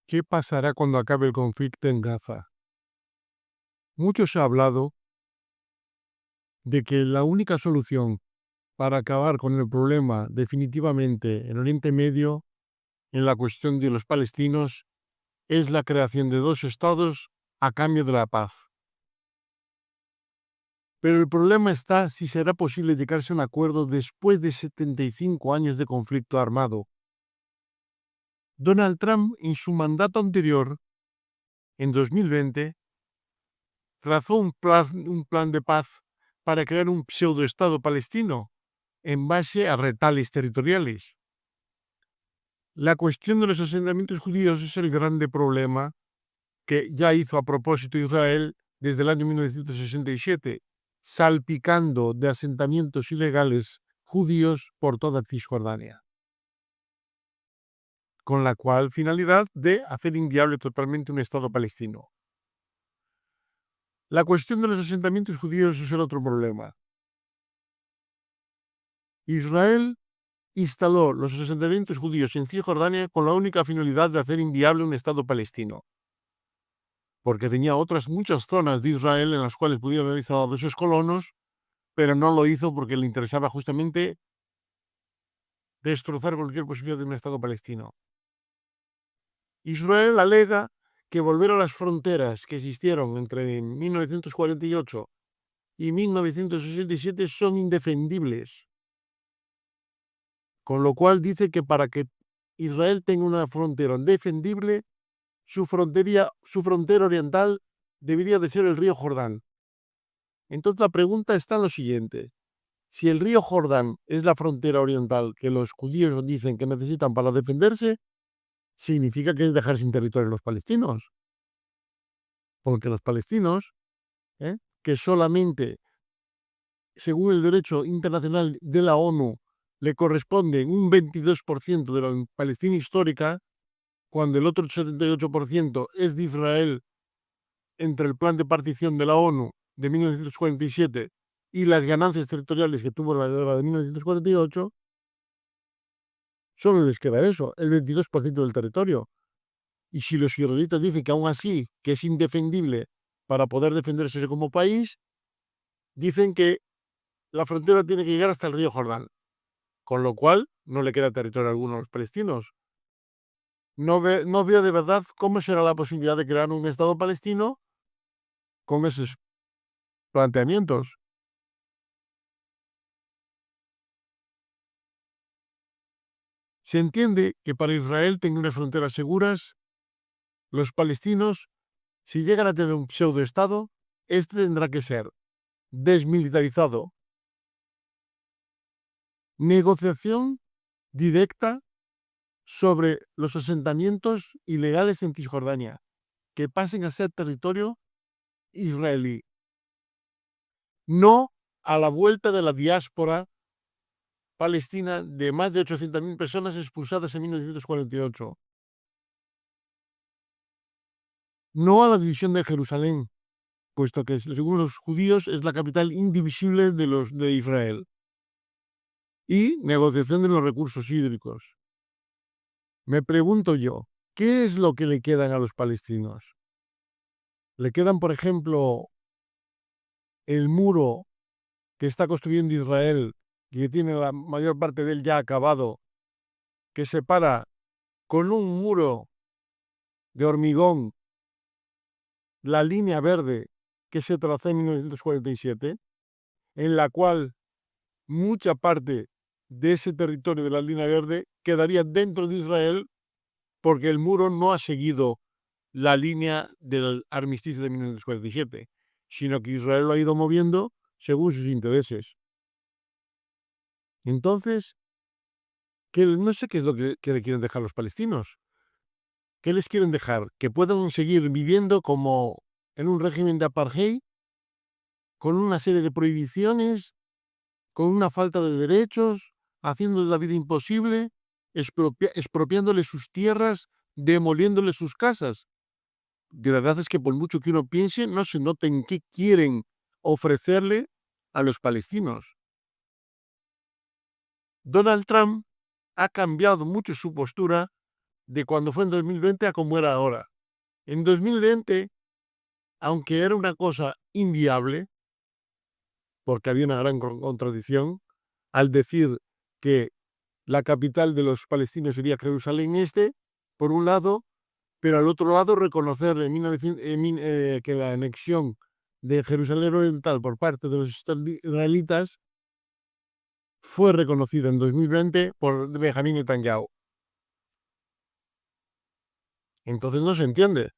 ¿Qué pasará cuando acabe el conflicto en Gaza? Mucho se ha hablado de que la única solución para acabar con el problema definitivamente en Oriente Medio, en la cuestión de los palestinos, es la creación de dos estados a cambio de la paz. Pero el problema está si será posible llegarse a un acuerdo después de 75 años de conflicto armado. Donald Trump, en su mandato anterior, en 2020, trazó un plan de paz para crear un pseudoestado palestino en base a retales territoriales. La cuestión de los asentamientos judíos es el grande problema que ya hizo a propósito Israel desde el año 1967, salpicando de asentamientos ilegales judíos por toda Cisjordania, con la cual finalidad de hacer inviable totalmente un Estado palestino. La cuestión de los asentamientos judíos es el otro problema. Israel instaló los asentamientos judíos en Cisjordania con la única finalidad de hacer inviable un Estado palestino, porque tenía otras muchas zonas de Israel en las cuales pudieron haber instalado esos colonos, pero no lo hizo porque le interesaba justamente destrozar cualquier posibilidad de un Estado palestino. Israel alega que volver a las fronteras que existieron entre 1948 y 1967 son indefendibles, con lo cual dice que para que Israel tenga una frontera defendible, su frontera oriental debería de ser el río Jordán. Entonces la pregunta está en lo siguiente: si el río Jordán es la frontera oriental que los judíos dicen que necesitan para defenderse, significa que es dejar sin territorio a los palestinos. Porque los palestinos, que solamente, según el derecho internacional de la ONU, le corresponde un 22% de la Palestina histórica, cuando el otro 78% es de Israel entre el plan de partición de la ONU de 1947 y las ganancias territoriales que tuvo la guerra de 1948, solo les queda eso, el 22% del territorio. Y si los israelitas dicen que aún así que es indefendible para poder defenderse como país, dicen que la frontera tiene que llegar hasta el río Jordán, con lo cual no le queda territorio alguno a los palestinos. No veo de verdad cómo será la posibilidad de crear un Estado palestino con esos planteamientos. Se entiende que para Israel tener unas fronteras seguras, los palestinos, si llegan a tener un pseudoestado, este tendrá que ser desmilitarizado, negociación directa sobre los asentamientos ilegales en Cisjordania, que pasen a ser territorio israelí, no a la vuelta de la diáspora palestina de más de 800.000 personas expulsadas en 1948, no a la división de Jerusalén, puesto que según los judíos es la capital indivisible de Israel, y negociación de los recursos hídricos. Me pregunto yo, ¿qué es lo que le quedan a los palestinos? ¿Le quedan, por ejemplo, el muro que está construyendo Israel, que tiene la mayor parte de él ya acabado, que separa con un muro de hormigón la línea verde que se trazó en 1947, en la cual mucha parte de ese territorio de la línea verde quedaría dentro de Israel porque el muro no ha seguido la línea del armisticio de 1947, sino que Israel lo ha ido moviendo según sus intereses. Entonces, no sé qué es lo que le quieren dejar los palestinos. ¿Qué les quieren dejar? ¿Que puedan seguir viviendo como en un régimen de apartheid, con una serie de prohibiciones, con una falta de derechos, haciéndoles la vida imposible, expropiándoles sus tierras, demoliéndoles sus casas? De verdad es que por mucho que uno piense, no se nota en qué quieren ofrecerle a los palestinos. Donald Trump ha cambiado mucho su postura de cuando fue en 2020 a como era ahora. En 2020, aunque era una cosa inviable, porque había una gran contradicción, al decir que la capital de los palestinos sería Jerusalén Este, por un lado, pero al otro lado reconocer que la anexión de Jerusalén Oriental por parte de los israelitas fue reconocida en 2020 por Benjamín Netanyahu. Entonces no se entiende.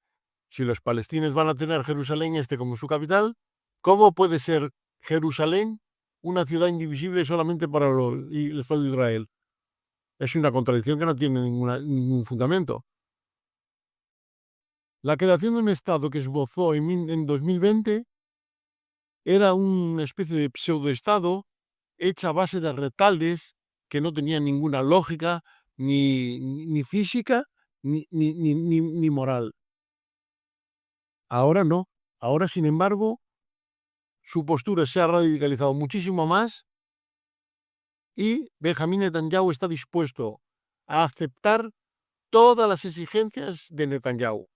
Si los palestinos van a tener Jerusalén Este como su capital, ¿cómo puede ser Jerusalén una ciudad indivisible solamente para el Estado de Israel? Es una contradicción que no tiene ningún fundamento. La creación de un Estado que esbozó en 2020 era una especie de pseudoestado hecha a base de retales que no tenían ninguna lógica, ni física, ni moral. Ahora no. Ahora, sin embargo, su postura se ha radicalizado muchísimo más y Benjamín Netanyahu está dispuesto a aceptar todas las exigencias de Netanyahu.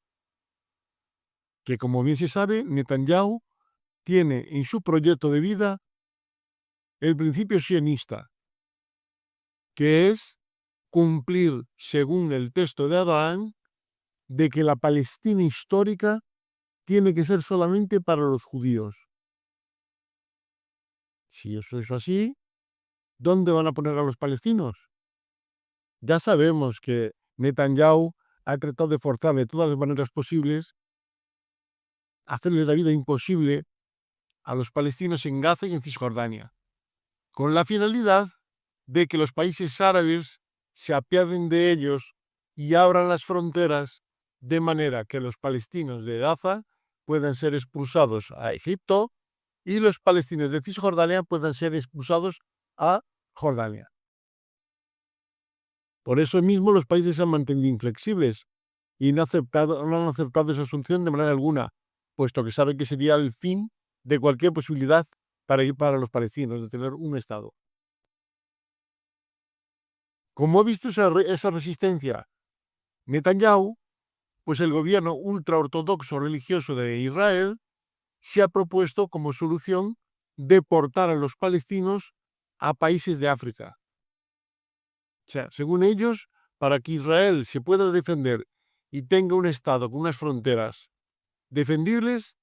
Que, como bien se sabe, Netanyahu tiene en su proyecto de vida el principio sionista, que es cumplir, según el texto de Abraham, de que la Palestina histórica tiene que ser solamente para los judíos. Si eso es así, ¿dónde van a poner a los palestinos? Ya sabemos que Netanyahu ha tratado de forzar de todas las maneras posibles, hacerles la vida imposible a los palestinos en Gaza y en Cisjordania, con la finalidad de que los países árabes se apiaden de ellos y abran las fronteras de manera que los palestinos de Gaza puedan ser expulsados a Egipto y los palestinos de Cisjordania puedan ser expulsados a Jordania. Por eso mismo los países se han mantenido inflexibles y no han aceptado esa asunción de manera alguna, puesto que saben que sería el fin de cualquier posibilidad para los palestinos de tener un Estado. Como ha visto esa resistencia Netanyahu, pues el gobierno ultraortodoxo religioso de Israel se ha propuesto como solución deportar a los palestinos a países de África. O sea, según ellos, para que Israel se pueda defender y tenga un Estado con unas fronteras defendibles,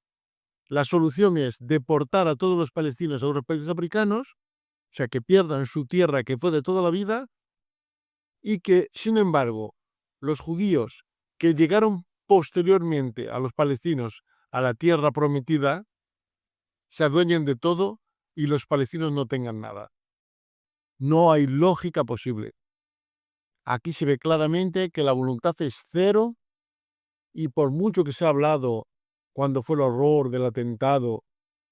la solución es deportar a todos los palestinos a otros países africanos, o sea, que pierdan su tierra que fue de toda la vida, y que, sin embargo, los judíos que llegaron posteriormente a los palestinos a la tierra prometida, se adueñen de todo y los palestinos no tengan nada. No hay lógica posible. Aquí se ve claramente que la voluntad es cero y por mucho que se ha hablado cuando fue el horror del atentado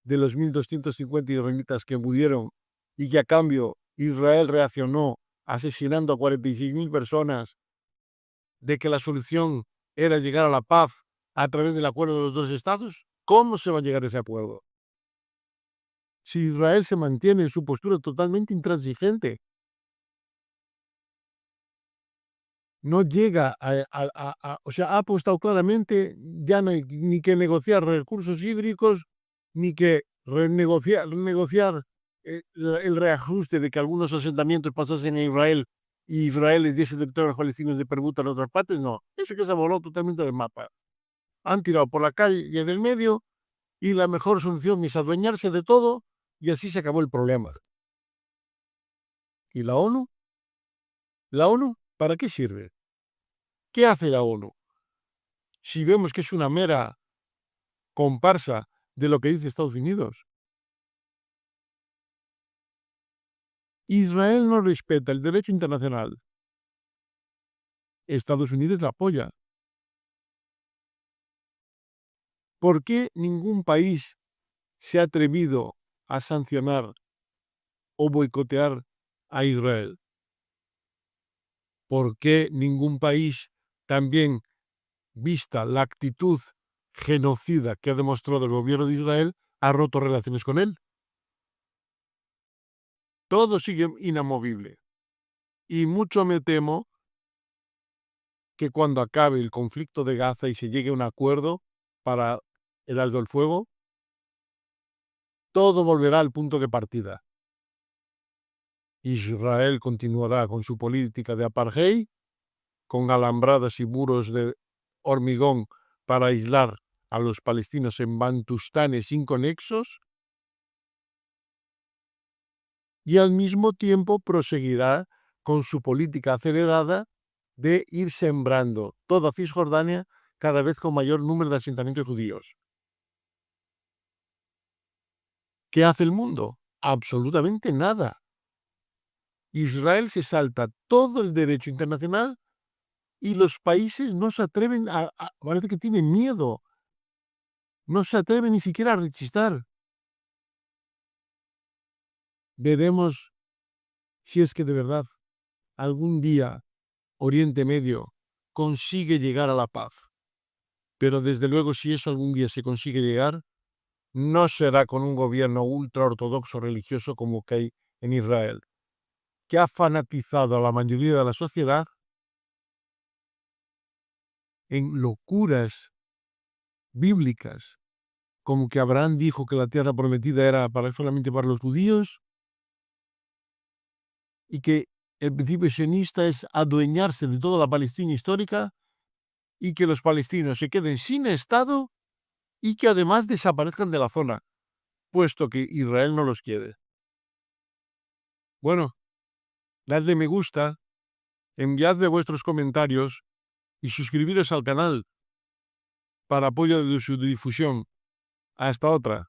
de los 1.250 israelitas que murieron y que a cambio Israel reaccionó asesinando a 46.000 personas, de que la solución era llegar a la paz a través del acuerdo de los dos estados, ¿cómo se va a llegar a ese acuerdo? Si Israel se mantiene en su postura totalmente intransigente, no llega o sea, ha apostado claramente, ya no hay ni que negociar recursos hídricos, ni que renegociar el reajuste de que algunos asentamientos pasasen a Israel y Israel les diese territorios palestinos de permuta en otras partes, no. Eso que se voló totalmente del mapa. Han tirado por la calle y en el medio y la mejor solución es adueñarse de todo y así se acabó el problema. ¿Y la ONU? ¿La ONU para qué sirve? ¿Qué hace la ONU? Si vemos que es una mera comparsa de lo que dice Estados Unidos. Israel no respeta el derecho internacional. Estados Unidos la apoya. ¿Por qué ningún país se ha atrevido a sancionar o boicotear a Israel? ¿Por qué ningún país, también vista la actitud genocida que ha demostrado el gobierno de Israel, ha roto relaciones con él? Todo sigue inamovible. Y mucho me temo que cuando acabe el conflicto de Gaza y se llegue a un acuerdo para el alto el fuego, todo volverá al punto de partida. Israel continuará con su política de apartheid, con alambradas y muros de hormigón para aislar a los palestinos en bantustanes inconexos, y al mismo tiempo proseguirá con su política acelerada de ir sembrando toda Cisjordania cada vez con mayor número de asentamientos judíos. ¿Qué hace el mundo? Absolutamente nada. Israel se salta todo el derecho internacional y los países no se atreven parece que tienen miedo, no se atreven ni siquiera a rechistar. Veremos si es que de verdad algún día Oriente Medio consigue llegar a la paz. Pero desde luego, si eso algún día se consigue llegar, no será con un gobierno ultraortodoxo religioso como que hay en Israel, que ha fanatizado a la mayoría de la sociedad en locuras bíblicas, como que Abraham dijo que la tierra prometida era solamente para los judíos, y que el principio sionista es adueñarse de toda la Palestina histórica y que los palestinos se queden sin Estado y que además desaparezcan de la zona, puesto que Israel no los quiere. Bueno, dadle me gusta, enviadme vuestros comentarios y suscribiros al canal para apoyo de su difusión. Hasta otra.